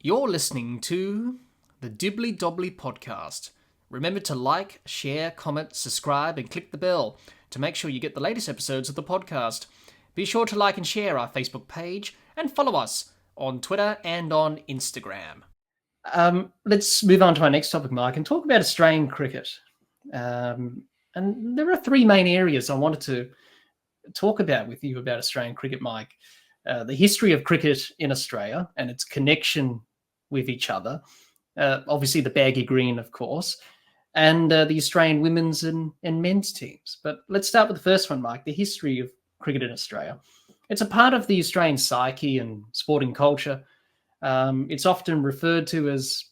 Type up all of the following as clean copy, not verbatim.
You're listening to the Dibbly-Dobbly podcast. Remember to like, share, comment, subscribe, and click the bell to make sure you get the latest episodes of the podcast. Be sure to like and share our Facebook page and follow us on Twitter and on Instagram. Let's move on to our next topic, Mike, and talk about Australian cricket. And there are three main areas I wanted to talk about with you about Australian cricket, Mike. The history of cricket in Australia and its connection with each other. Obviously, the baggy green, of course, and the Australian women's and men's teams. But let's start with the first one, Mike, the history of cricket in Australia. It's a part of the Australian psyche and sporting culture. It's often referred to as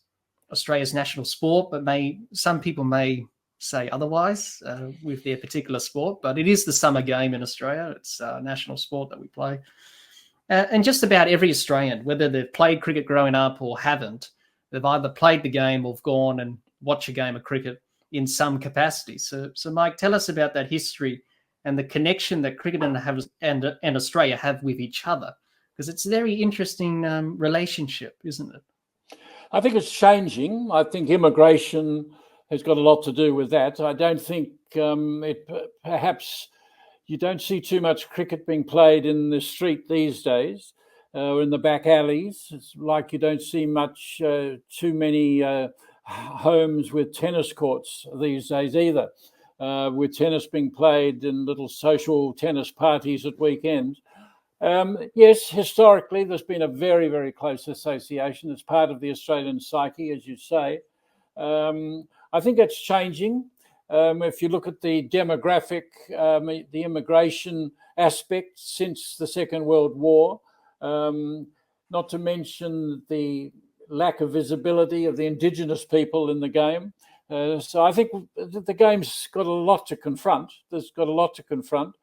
Australia's national sport, but some people may say otherwise with their particular sport. But it is the summer game in Australia. It's a national sport that we play. And just about every Australian, whether they've played cricket growing up or haven't, they've either played the game or gone and watched a game of cricket in some capacity. So Mike, tell us about that history and the connection that cricket and Australia have with each other, because it's a very interesting relationship, isn't it? I think it's changing. I think immigration has got a lot to do with that. I don't think perhaps you don't see too much cricket being played in the street these days, or in the back alleys. It's like you don't see too many homes with tennis courts these days either, with tennis being played in little social tennis parties at weekends. Yes, historically, there's been a very, very close association. It's part of the Australian psyche, as you say. I think it's changing. If you look at the demographic, the immigration aspect since the Second World War, not to mention the lack of visibility of the Indigenous people in the game. So I think the game's got a lot to confront. There's got a lot to confront.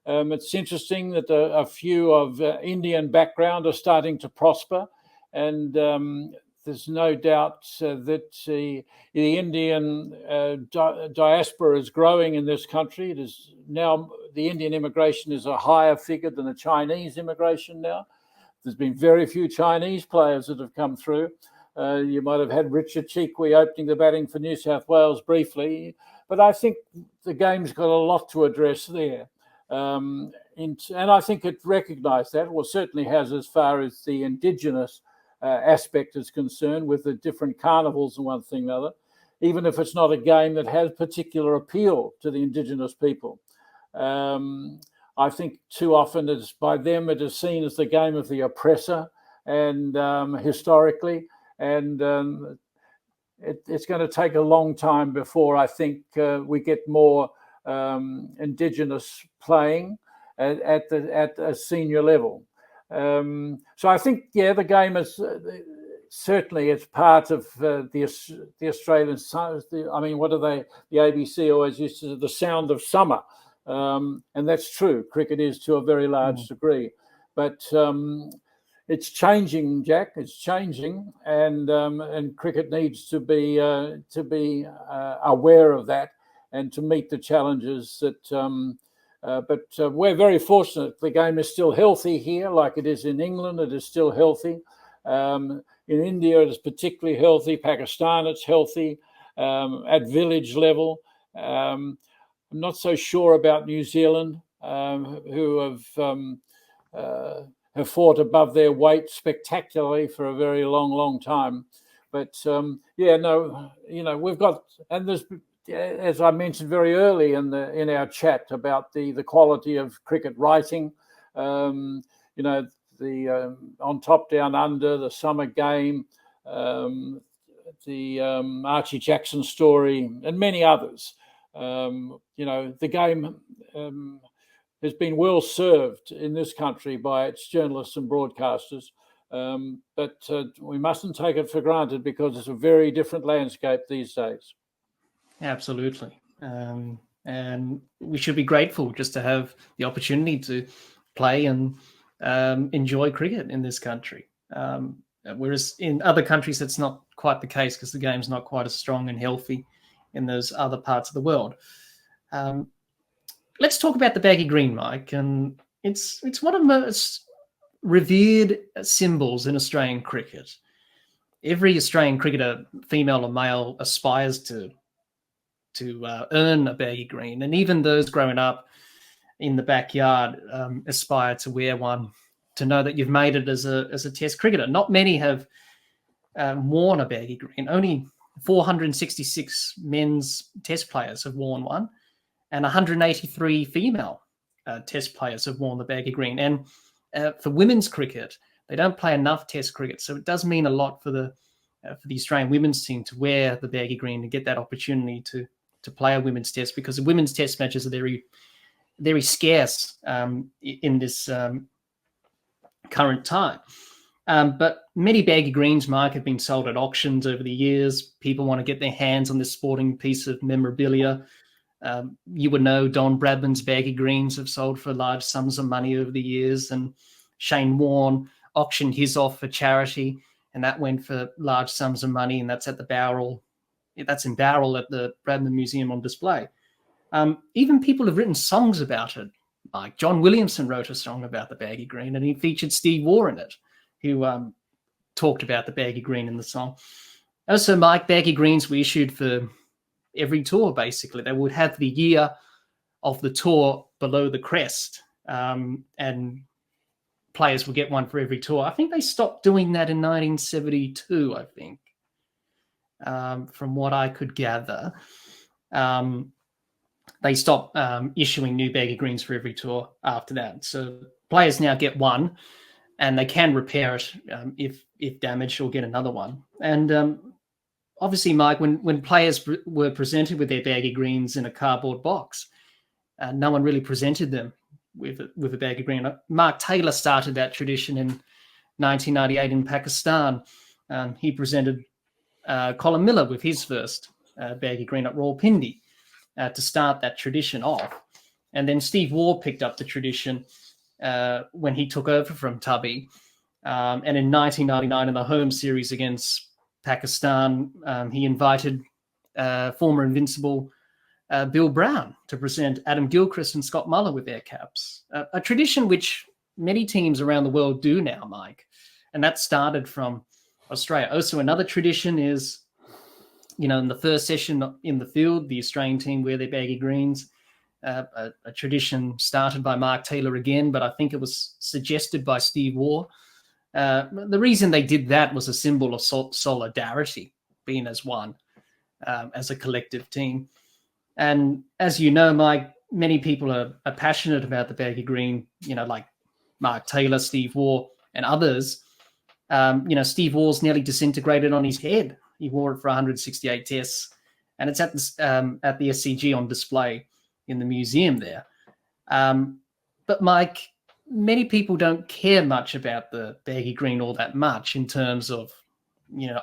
It's interesting that a few of Indian background are starting to prosper, and there's no doubt that the Indian diaspora is growing in this country. It is now, the Indian immigration is a higher figure than the Chinese immigration now. There's been very few Chinese players that have come through. You might have had Richard Cheekwee opening the batting for New South Wales briefly, but I think the game's got a lot to address there. And I think it recognised that, well, certainly has as far as the Indigenous aspect is concerned, with the different carnivals and one thing and another, even if it's not a game that has particular appeal to the Indigenous people. I think too often by them it is seen as the game of the oppressor, and historically, and it's going to take a long time before I think we get more Indigenous playing at a senior level. So I think, the game is certainly it's part of the Australian. What are they? The ABC always used to say, the sound of summer, and that's true. Cricket is to a very large degree, but it's changing, Jack. It's changing, and cricket needs to be aware of that and to meet the challenges that. But we're very fortunate. The game is still healthy here, like it is in England. It is still healthy. In India, it is particularly healthy. Pakistan, it's healthy at village level. I'm not so sure about New Zealand, who have fought above their weight spectacularly for a very long, long time. But we've got, and there's, as I mentioned very early in our chat about the quality of cricket writing, the On Top Down Under, the Summer Game, the Archie Jackson story, and many others. The game has been well served in this country by its journalists and broadcasters, but we mustn't take it for granted, because it's a very different landscape these days. Absolutely. And we should be grateful just to have the opportunity to play and enjoy cricket in this country. Whereas in other countries, it's not quite the case, because the game's not quite as strong and healthy in those other parts of the world. Let's talk about the baggy green, Mike. And it's one of the most revered symbols in Australian cricket. every Australian cricketer, female or male, aspires to earn a baggy green, and even those growing up in the backyard aspire to wear one, to know that you've made it as a Test cricketer. Not many have worn a baggy green. Only 466 men's Test players have worn one, and 183 female Test players have worn the baggy green. And for women's cricket, they don't play enough Test cricket, so it does mean a lot for the Australian women's team to wear the baggy green and get that opportunity to play a women's Test, because the women's Test matches are very, very scarce in this current time. But many baggy greens, Mike, have been sold at auctions over the years. People want to get their hands on this sporting piece of memorabilia. You would know Don Bradman's baggy greens have sold for large sums of money over the years, and Shane Warne auctioned his off for charity, and that went for large sums of money, and that's at the Bowral. That's in Bowral at the Bradman Museum on display. Even people have written songs about it. Like John Williamson wrote a song about the baggy green, and he featured Steve Waugh in it, who talked about the baggy green in the song. Also, Mike, baggy greens were issued for every tour, basically. They would have the year of the tour below the crest, and players would get one for every tour. I think they stopped doing that in 1972, I think, from what I could gather. They stopped issuing new baggy greens for every tour after that. So players now get one, and they can repair it if damaged, or get another one. And obviously, Mike, when players were presented with their baggy greens in a cardboard box, no one really presented them with a baggy green. Mark Taylor started that tradition in 1998 in Pakistan. He presented Colin Miller with his first baggy green at Rawalpindi to start that tradition off. And then Steve Waugh picked up the tradition when he took over from Tubby. And in 1999, in the home series against Pakistan, he invited former Invincible Bill Brown to present Adam Gilchrist and Scott Muller with their caps. A tradition which many teams around the world do now, Mike. And that started from Australia. Also, another tradition is, in the first session in the field, the Australian team wear their baggy greens. A tradition started by Mark Taylor again, but I think it was suggested by Steve Waugh. The reason they did that was a symbol of solidarity, being as one, as a collective team. And as you know, Mike, many people are passionate about the baggy green, like Mark Taylor, Steve Waugh, and others. Steve Waugh's nearly disintegrated on his head. He wore it for 168 tests, and it's at the SCG on display in the museum there. But Mike, many people don't care much about the baggy green all that much in terms of,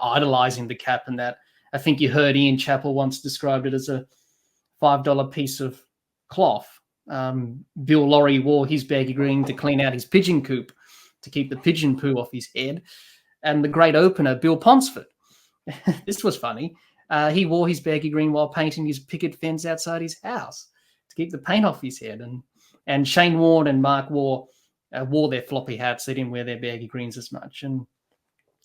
idolizing the cap and that. I think you heard Ian Chappell once described it as a $5 piece of cloth. Bill Laurie wore his baggy green to clean out his pigeon coop, to keep the pigeon poo off his head. And the great opener, Bill Ponsford, this was funny. He wore his baggy green while painting his picket fence outside his house to keep the paint off his head. And Shane Warne and Mark Waugh wore their floppy hats. They didn't wear their baggy greens as much. And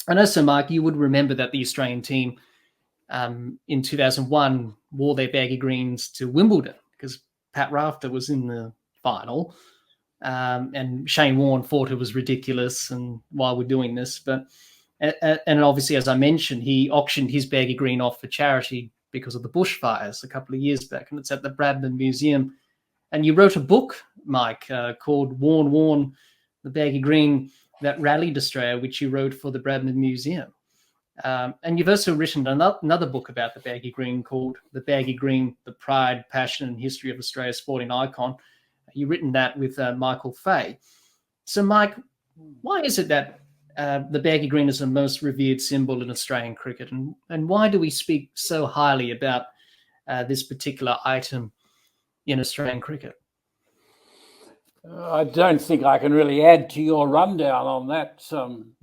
also, Mark, you would remember that the Australian team in 2001 wore their baggy greens to Wimbledon because Pat Rafter was in the final. And Shane Warne thought it was ridiculous and why we're doing this. And obviously, as I mentioned, he auctioned his baggy green off for charity because of the bushfires a couple of years back, and it's at the Bradman Museum. And you wrote a book, Mike, called Warne, the Baggy Green That Rallied Australia, which you wrote for the Bradman Museum. And you've also written another book about the baggy green called The Baggy Green, The Pride, Passion and History of Australia's Sporting Icon. You've written that with Michael Fay. So, Mike, why is it that the baggy green is the most revered symbol in Australian cricket? And why do we speak so highly about this particular item in Australian cricket? I don't think I can really add to your rundown on that,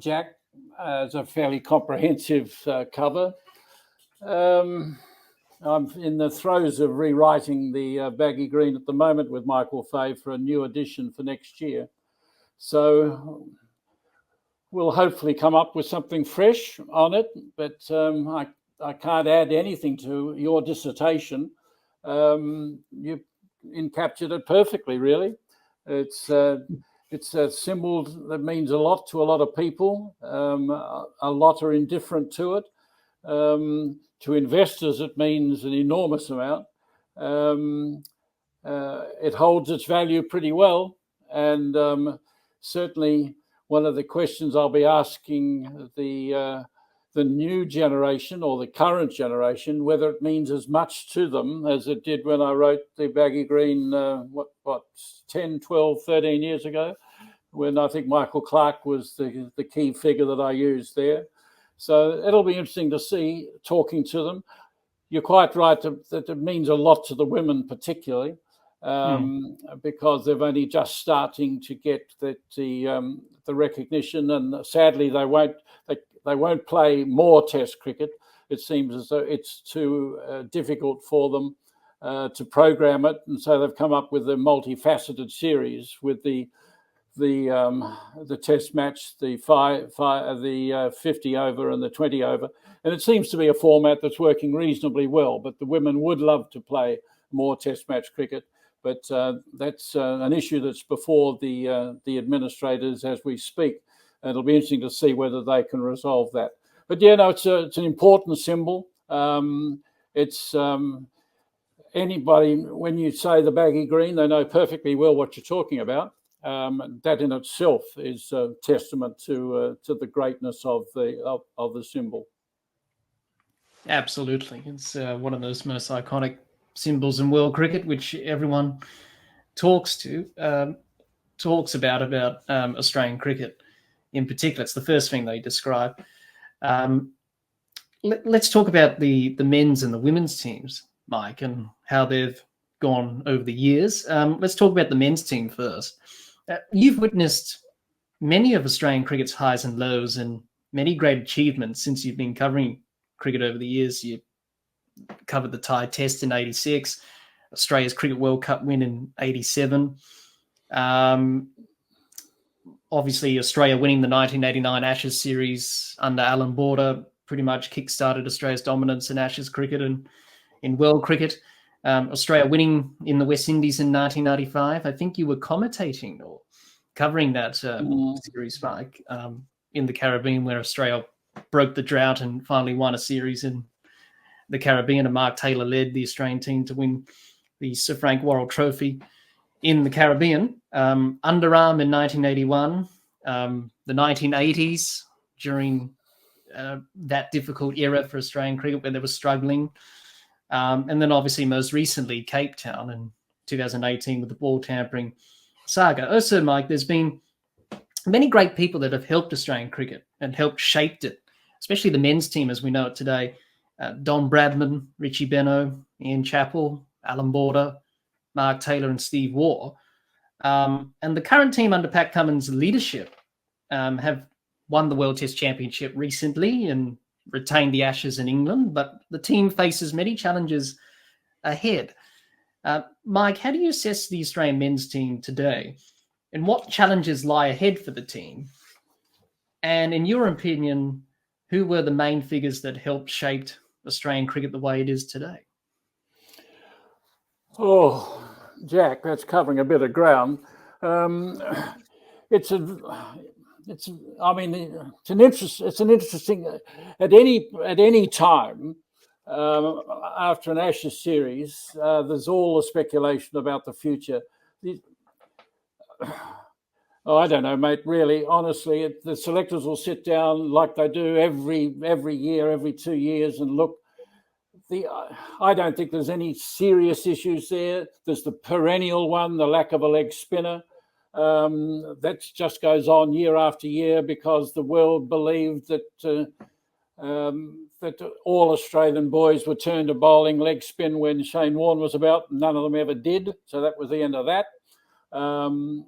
Jack. It's a fairly comprehensive cover. I'm in the throes of rewriting the baggy green at the moment with Michael Fay for a new edition for next year. So will hopefully come up with something fresh on it. But I can't add anything to your dissertation. You encaptured it perfectly, really. It's a symbol that means a lot to a lot of people. A lot are indifferent to it. To investors, it means an enormous amount. It holds its value pretty well, and certainly one of the questions I'll be asking the new generation or the current generation, whether it means as much to them as it did when I wrote the Baggy Green, 10, 12, 13 years ago, when I think Michael Clark was the key figure that I used there. So it'll be interesting to see, talking to them. You're quite right that it means a lot to the women particularly, because they've only just starting to get the recognition, and sadly they won't play more Test cricket. It seems as though it's too difficult for them to program it, and so they've come up with a multifaceted series with the Test match, the 50 over and the 20 over, and it seems to be a format that's working reasonably well. But the women would love to play more Test match cricket, but that's an issue that's before the administrators as we speak. And it'll be interesting to see whether they can resolve that. But yeah, no, it's an important symbol. It's anybody, when you say the baggy green, they know perfectly well what you're talking about. That in itself is a testament to the greatness of the symbol. Absolutely, it's one of those most iconic symbols in world cricket, which everyone talks about Australian cricket in particular. It's the first thing they describe. Let's talk about the men's and the women's teams, Mike, and how they've gone over the years. Let's talk about the men's team first. You've witnessed many of Australian cricket's highs and lows and many great achievements since you've been covering cricket over the years. You covered the Thai Test in '86, Australia's Cricket World Cup win in '87. Obviously, Australia winning the 1989 Ashes series under Alan Border pretty much kick-started Australia's dominance in Ashes cricket and in world cricket. Australia winning in the West Indies in 1995. I think you were commentating or covering that series, Mike, in the Caribbean, where Australia broke the drought and finally won a series in the Caribbean, and Mark Taylor led the Australian team to win the Sir Frank Worrell Trophy in the Caribbean. Underarm in 1981, the 1980s, during that difficult era for Australian cricket where they were struggling. And then obviously most recently Cape Town in 2018 with the ball tampering saga. Also, Mike, there's been many great people that have helped Australian cricket and helped shape it, especially the men's team as we know it today. Don Bradman, Richie Benaud, Ian Chappell, Alan Border, Mark Taylor and Steve Waugh. And the current team under Pat Cummins' leadership have won the World Test Championship recently and retained the Ashes in England, but the team faces many challenges ahead. Mike, how do you assess the Australian men's team today, and what challenges lie ahead for the team? And in your opinion, who were the main figures that helped shape Australian cricket the way it is today? Oh, Jack, that's covering a bit of ground. It's an interesting. At any time after an Ashes series, there's all the speculation about the future. I don't know, mate. Really, honestly, the selectors will sit down like they do every year, every 2 years, and look. I don't think there's any serious issues there. There's the perennial one, the lack of a leg spinner. That just goes on year after year because the world believed that all Australian boys were turned to bowling leg spin when Shane Warne was about. None of them ever did. So that was the end of that. And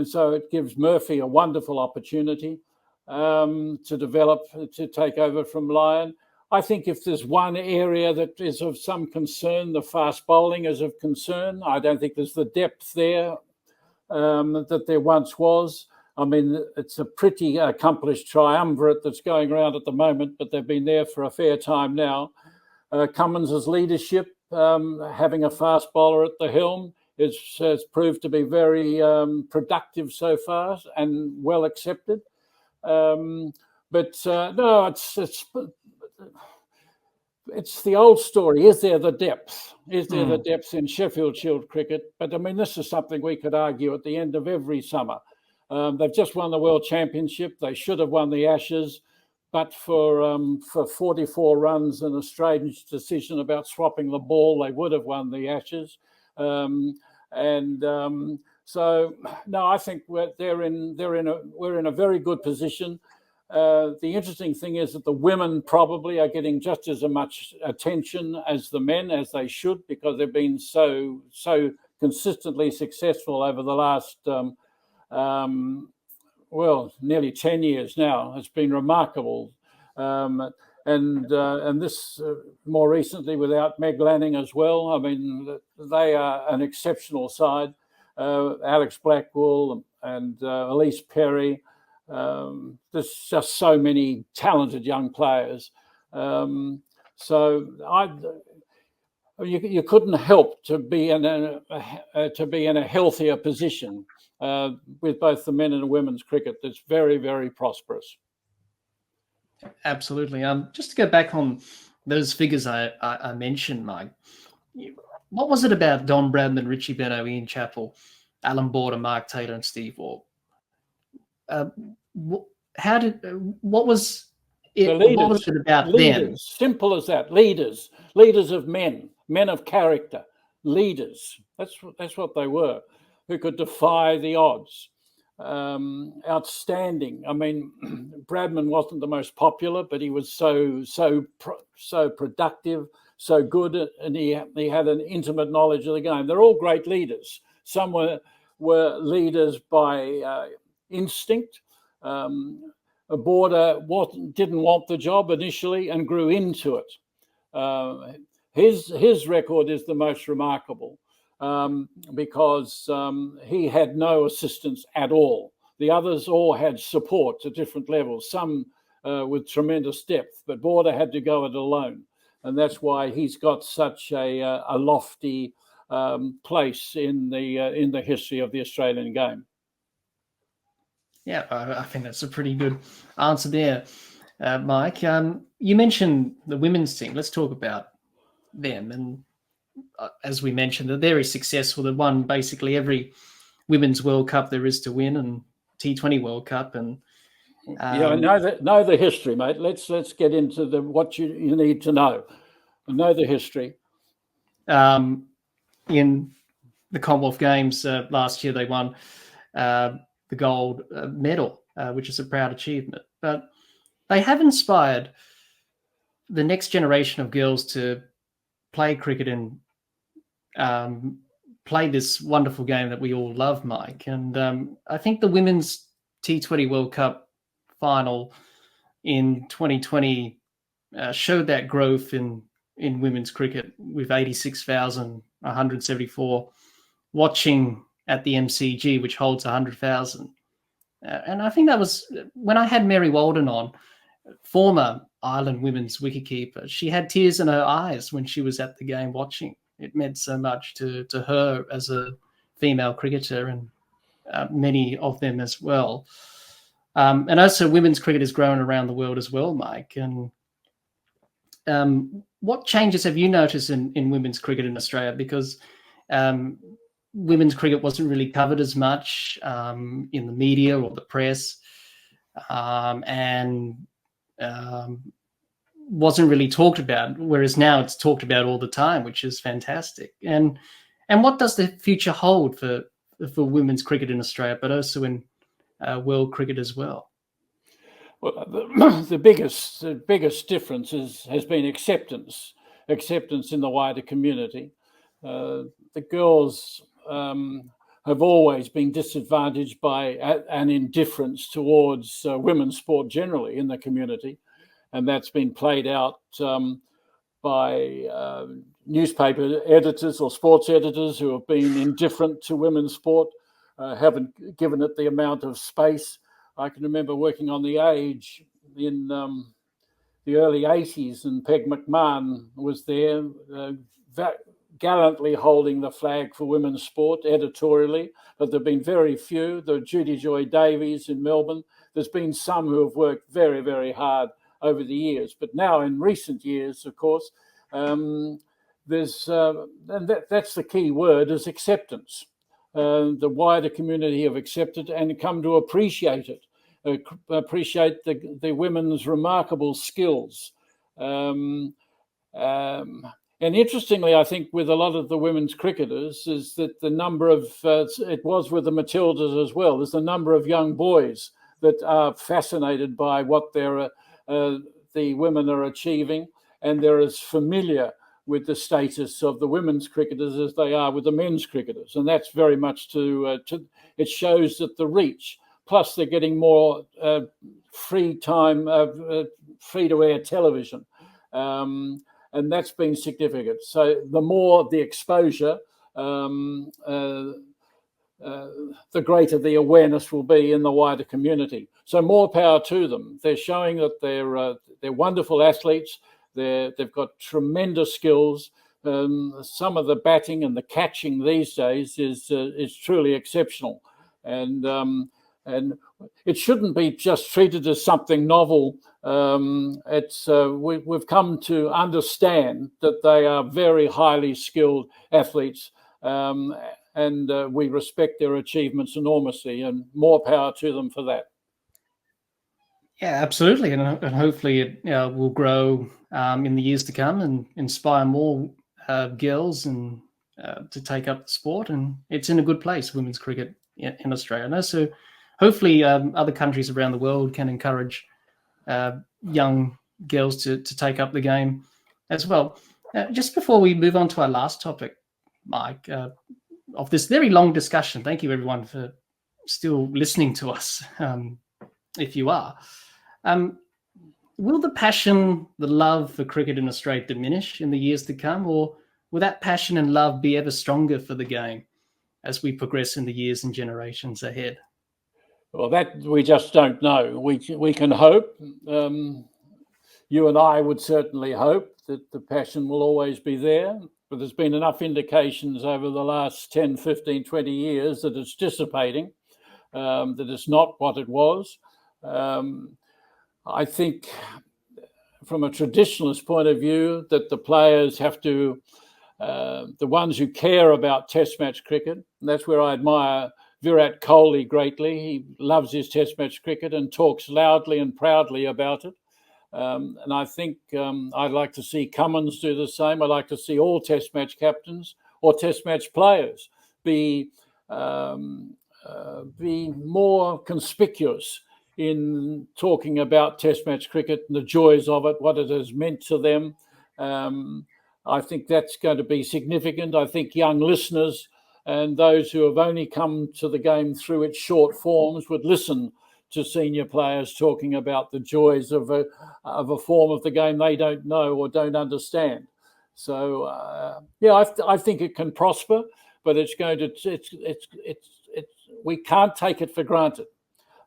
so it gives Murphy a wonderful opportunity to develop, to take over from Lyon. I think if there's one area that is of some concern, the fast bowling is of concern. I don't think there's the depth there that there once was. I mean, it's a pretty accomplished triumvirate that's going around at the moment, but they've been there for a fair time now. Cummins' leadership, having a fast bowler at the helm, has proved to be very productive so far and well accepted. No, it's the old story. Is there the depth? Is there the depth in Sheffield Shield cricket? But I mean, this is something we could argue at the end of every summer. They've just won the World Championship. They should have won the Ashes, but for 44 runs and a strange decision about swapping the ball, they would have won the Ashes. So no, I think we're in a very good position. The interesting thing is that the women probably are getting just as much attention as the men, as they should, because they've been so consistently successful over the last nearly 10 years now. It's been remarkable. And this more recently without Meg Lanning as well. I mean, they are an exceptional side. Alex Blackwell and Elise Perry. There's just so many talented young players. So you couldn't help to be in a healthier position with both the men and the women's cricket. That's very, very prosperous. Absolutely. Just to go back on those figures I mentioned, Mike, what was it about Don Bradman, Richie Benaud, Ian Chappell, Alan Border, Mark Taylor, and Steve Waugh? What was it? What was it about leaders, them? Simple as that. Leaders of men of character, leaders. That's what they were, who could defy the odds. Outstanding. I mean, Bradman wasn't the most popular, but he was so productive, so good, and he had an intimate knowledge of the game. They're all great leaders. Some were leaders by instinct. Border didn't want the job initially and grew into it. His record is the most remarkable. Because he had no assistance at all. The others all had support at different levels, some with tremendous depth, but Border had to go it alone. And that's why he's got such a lofty place in the history of the Australian game. Yeah, I think that's a pretty good answer there, Mike. You mentioned the women's team. Let's talk about them. And as we mentioned, they're very successful. They won basically every Women's World Cup there is to win, and T20 World Cup. And I know the history, mate. Let's get into what you need to know. Know the history. In the Commonwealth Games last year, they won the gold medal, which is a proud achievement. But they have inspired the next generation of girls to play cricket and play this wonderful game that we all love, Mike. And I think the Women's T20 World Cup final in 2020 showed that growth in women's cricket, with 86,174 watching at the MCG, which holds 100,000. And I think that was when I had Mary Walden on, former Ireland women's wicketkeeper. She had tears in her eyes when she was at the game watching. It meant so much to her as a female cricketer, and many of them as well. And also women's cricket has grown around the world as well, Mike. And what changes have you noticed in women's cricket in Australia? Because women's cricket wasn't really covered as much in the media or the press, and wasn't really talked about, whereas now it's talked about all the time, which is fantastic. And what does the future hold for women's cricket in Australia, but also in world cricket as well? Well, the biggest difference has been acceptance in the wider community. The girls have always been disadvantaged by an indifference towards women's sport generally in the community, and that's been played out by newspaper editors or sports editors who have been indifferent to women's sport. haven't given it the amount of space. I can remember working on The Age in the early 80s, and Peg McMahon was there, gallantly holding the flag for women's sport editorially, but there have been very few. The Judy Joy Davies in Melbourne. There's been some who have worked very, very hard over the years. But now in recent years, of course, there's, and that's the key word, is acceptance. The wider community have accepted and come to appreciate it. Appreciate the women's remarkable skills. And interestingly, I think with a lot of the women's cricketers is that the number of, it was with the Matildas as well, there's the number of young boys that are fascinated by what the women are achieving, and they're as familiar with the status of the women's cricketers as they are with the men's cricketers. And that's very much it shows that the reach. Plus, they're getting more free to air television. And that's been significant. So the more the exposure, the greater the awareness will be in the wider community. So more power to them. They're showing that they're wonderful athletes. They've got tremendous skills. Some of the batting and the catching these days is truly exceptional. And it shouldn't be just treated as something novel. We've come to understand that they are very highly skilled athletes, and we respect their achievements enormously, and more power to them for that. Yeah, absolutely, and hopefully it will grow in the years to come and inspire more girls and to take up the sport. And it's in a good place, women's cricket in Australia. No? So hopefully other countries around the world can encourage young girls to take up the game as well. Just before we move on to our last topic, Mike, of this very long discussion, thank you everyone for still listening to us, if you are. Will the passion, the love for cricket in Australia diminish in the years to come, or will that passion and love be ever stronger for the game as we progress in the years and generations ahead? Well, that we just don't know. We can hope. You and I would certainly hope that the passion will always be there, but there's been enough indications over the last 10, 15, 20 years that it's dissipating, that it's not what it was. I think from a traditionalist point of view that the players have to, the ones who care about Test match cricket, and that's where I admire Virat Kohli greatly. He loves his Test match cricket and talks loudly and proudly about it. And I think I'd like to see Cummins do the same. I'd like to see all Test match captains or Test match players be more conspicuous in talking about Test match cricket and the joys of it, what it has meant to them. I think that's going to be significant. I think young listeners and those who have only come to the game through its short forms would listen to senior players talking about the joys of a form of the game they don't know or don't understand. So I think it can prosper, but it's going to. We can't take it for granted.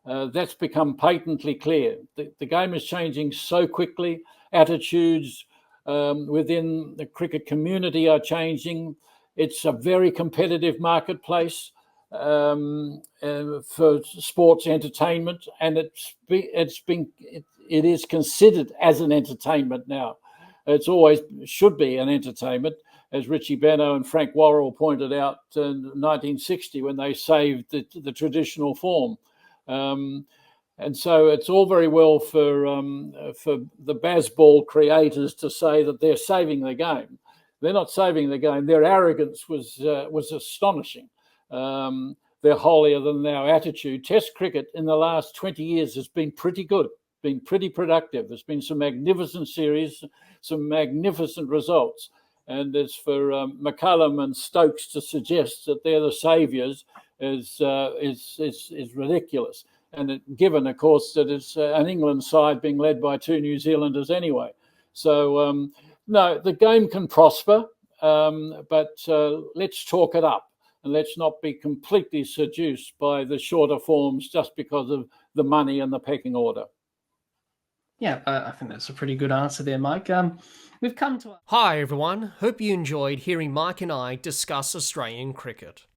That's become patently clear. The game is changing so quickly. Attitudes within the cricket community are changing. It's a very competitive marketplace for sports entertainment, and it is considered as an entertainment now. It's always should be an entertainment, as Richie Benaud and Frank Worrell pointed out in 1960 when they saved the traditional form. And so it's all very well for the Bazball creators to say that they're saving the game. They're not saving the game. Their arrogance was astonishing. Their holier-than-thou attitude. Test cricket in the last 20 years has been pretty good, been pretty productive. There's been some magnificent series, some magnificent results. And as for McCullum and Stokes to suggest that they're the saviours is ridiculous. And given, of course, that it's an England side being led by two New Zealanders anyway. So, no, the game can prosper, but let's talk it up. and let's not be completely seduced by the shorter forms just because of the money and the pecking order. Yeah, I think that's a pretty good answer there, Mike. We've come to... Hi everyone, hope you enjoyed hearing Mike and I discuss Australian cricket.